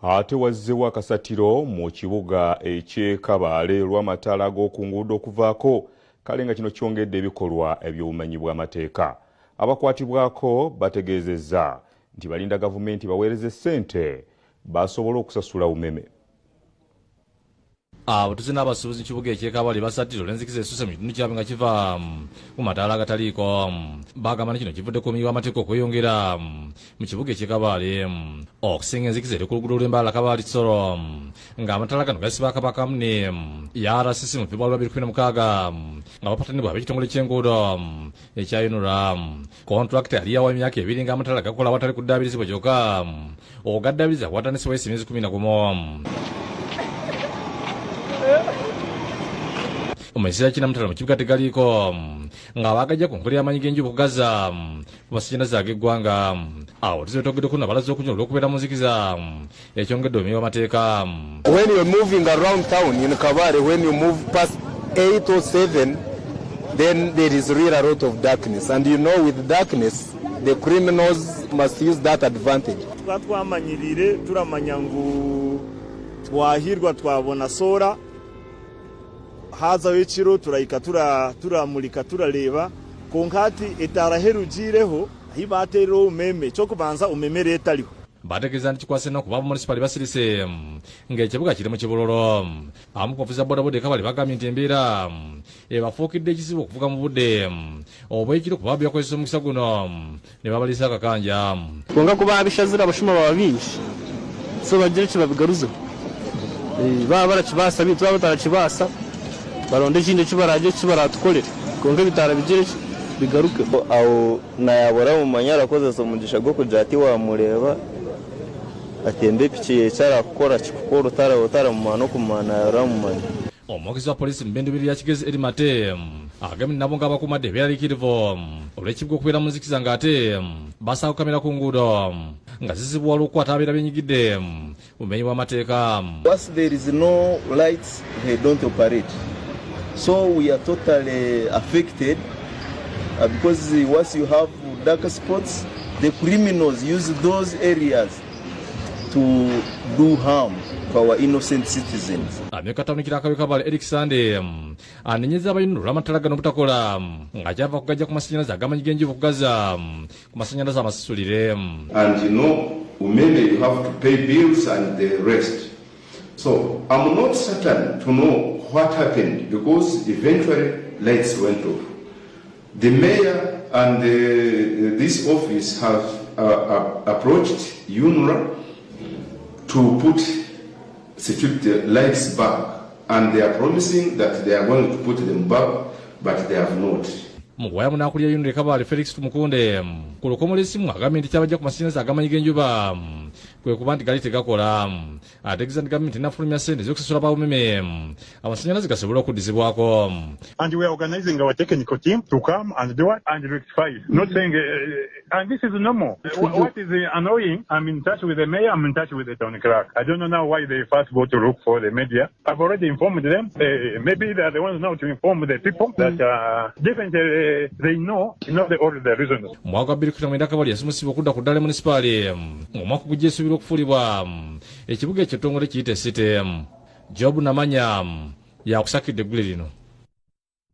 Ate wazzeewo akasattiro mu kibuga eky'e Kabale olw'amataala g'oku nguudo okuvaako, kale nga kino kyongedde ebikolwa eby'obumenyi bw'amateeka. Abakwatibwako bategeezezza nti balinda gavumenti baweereze ssente basobole okusasula umeme. Abatuuze n'abasuubuzi kibuga eky'e Kabale basattira olw'enzikiza essusse mu kitundu kyabwe nga kiva ku mataala agataliiko. Bagamba kino kivudde ku bumenyi bw'amateeka okweyongera mu kibuga eky'e Kabale okusinga enzikiza eri ku luguudo lw'Embaala Kabale Kisoro ng'amataala gano gasibwa Kabakamu ne RCC mu February 2016 nga bapatanibwa ab'ekitongole ky'enguudo ekyayonora. Kontulakita yali yawa emyaka 2 ng'amataala gakola awatali kuddaabirizibwa kyokka ogaddaabiriza watanisiwa emyezi 11. Omumisira kinamutala mu kibuga tegaliiko ng'abagajja ku nkola y'amaanyi g'enjuba okugaza ku masannyalaze ag'eggwanga. Awo tuzetogeddeko nabalaza okunywa olw'okubeera mu nzikiza ekyongedde obumenyi bw'amateeka. When you're moving around town in Kabale, when you move past 8 or 7, then there is really a lot of darkness, and you know with darkness the criminals must use that advantage. Twamanyirire turamanya ngu twahirwa twabona sora haza w'ekiro turayika turamulika turareba konkati etaraherugireho hibaterera umeme cyo kubanza umeme leta liho. Bategeeza nti kikwase no kuba municipal basirise ng'ekibuga kiri mu kibololo. Amu kuvuza bodaboda e Kabale bagambye nti embeera ebafuukidde ekizibu okuvuga mu budde obw'ekiro kuba byakozesa omukisa guno ne babalisa akakanja. Konga kuba abishazira abashuma baba bingi so bagire kibabigaruze baba barakibasa bitu baba batakibasa baronde ekindi kibaraje kibaratukolera konga bitara bigire bigaruke aho nayabora mu manyara kozesa umugisha gwo kujya ati wamureba atembe piki yecara gukora kikukora utara mu mano kumana yaramumanya. Omwogezi wa polisi mu bintu bibiri ya Kigezi Erimate agamye nabo ng'abakumadde beeraliikirivu olw'ekibuga okubeera mu nzikiza ng'ate basaawo kamera ku nguudo nga zizibwa olw'okukwata abeera beenyigidde bumenyi bw'amateeka. Once there is no lights, they don't operate. So we are totally affected because once you have dark spots, the criminals use those areas to do harm to our innocent citizens. Amekatanikira akabe Kabale Eric Sande anenyeza abayindu olw'amataala gano obutakola ng'akyava kugajja ku masannyalaze ag'amaanyi g'enjuba okugaza ku masannyalaze amasisulire. And you know, umeme you have to pay bills and the rest. So I'm not certain to know what happened because eventually lights went off. The mayor and this office have approached UNRWA to put security lights back, and they are promising that they are going to put them back, but they have not. Mugwaya munakulya yunire Kabale Felix Tumukunde ku lukomola essimu agambye nti kyabajja ku masannyalaze ag'amaanyi g'enjuba kwe kuba nti gali tegakola. Ategeeza nti gavumenti enafulumya ssente z'okusasula bawumeme amasannyalaze gasobole okuddizibwako. And we are organizing our technical team to come and do it and rectify it. Not saying, and this is normal. What is annoying, I'm in touch with the mayor, I'm in touch with the town clerk. I don't know now why they first go to look for the media. I've already informed them. Maybe they are the ones now to inform the people that definitely they know all the reasons. Mwaka 2019 Kabale yasimusibwa okudda ku ddala munisipaali omwaka gujja esuubirwa okufuulibwa ekibuga ekyo ttongole kiyite City. Job Namanya yakusakidde eggule lino.